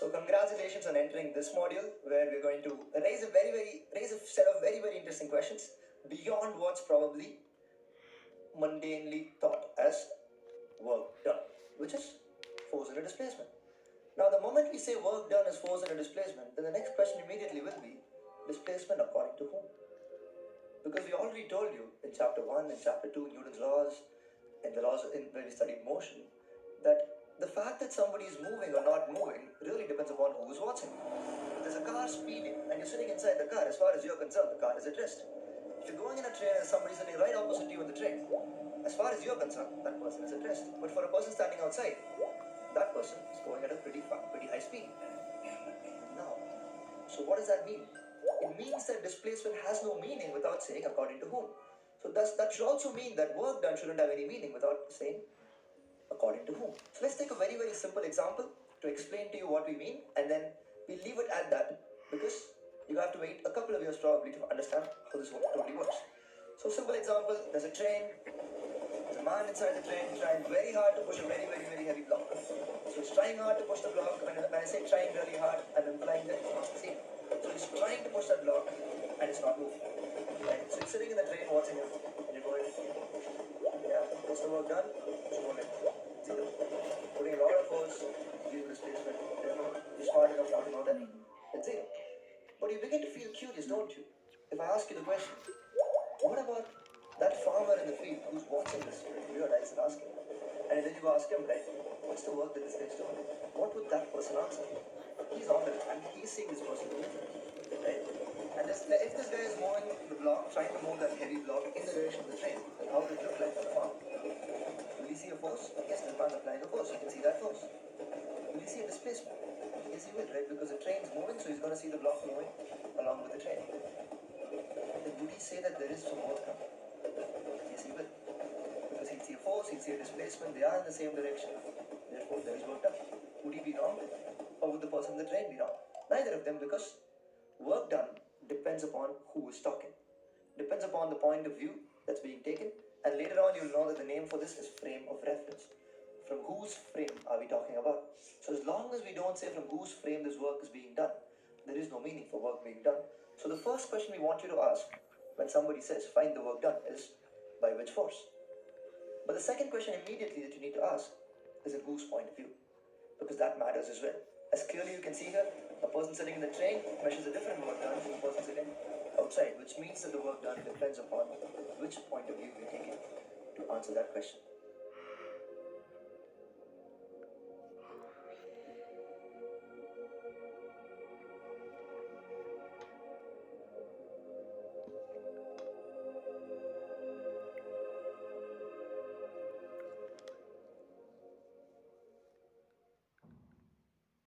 So congratulations on entering this module where we're going to raise a set of very interesting questions beyond what's probably mundanely thought as work done, which is force under displacement. Now the moment we say work done is force under displacement, then the next question immediately will be displacement according to whom? Because we already told you in chapter 1 and chapter 2, Newton's laws, and the laws where we studied motion, that the fact that somebody is moving or not moving really depends upon who is watching. If there's a car speeding and you're sitting inside the car, as far as you're concerned, the car is at rest. If you're going in a train and somebody's sitting right opposite you in the train, as far as you're concerned, that person is at rest. But for a person standing outside, that person is going at a pretty high speed. Now, so what does that mean? It means that displacement has no meaning without saying according to whom. So that should also mean that work done shouldn't have any meaning without saying according to whom. So let's take a very simple example to explain to you what we mean, and then we'll leave it at that because you have to wait a couple of years probably to understand how this totally works. So simple example, there's a train, there's a man inside the train trying very hard to push a very heavy block. So he's trying hard to push the block. When I say trying really hard, I'm implying that it's not the same. So he's trying to push that block and it's not moving. Right? So he's sitting in the train watching it and you're going, yeah, what's the work done? It's moving. Zero. Putting a lot of force, zero displacement. You're smart enough not to know that. It's zero. But you begin to feel curious, don't you? If I ask you the question, what about that farmer in the field who's watching this weird eyes and asking? And then you ask him, right, what's the work that this guy's doing? What would that person answer? He's on it and he's seeing this person moving, right? And if this guy is moving the block, trying to move that heavy block in the direction of the train, then how would it look like for the farmer? Will he see a force? Yes, the man's applying a force. You can see that force. Will he see a displacement? Yes, he will, right? Because the train's moving, so he's going to see the block moving along with the train. Then would he say that there is some work done? Yes, he will. Because he'd see a force, he'd see a displacement, they are in the same direction. Therefore, there is work done. Would he be wrong? Or would the person in the train be wrong? Neither of them, because work done depends upon who is talking. Depends upon the point of view that's being taken. And later on, you'll know that the name for this is frame of reference. From whose frame are we talking about? So as long as we don't say from whose frame this work is being done, there is no meaning for work being done. So the first question we want you to ask when somebody says find the work done is by which force? But the second question immediately that you need to ask is in whose point of view, because that matters as well. As clearly you can see here, a person sitting in the train measures a different work done from a person sitting outside, which means that the work done depends upon which point of view you're taking to answer that question.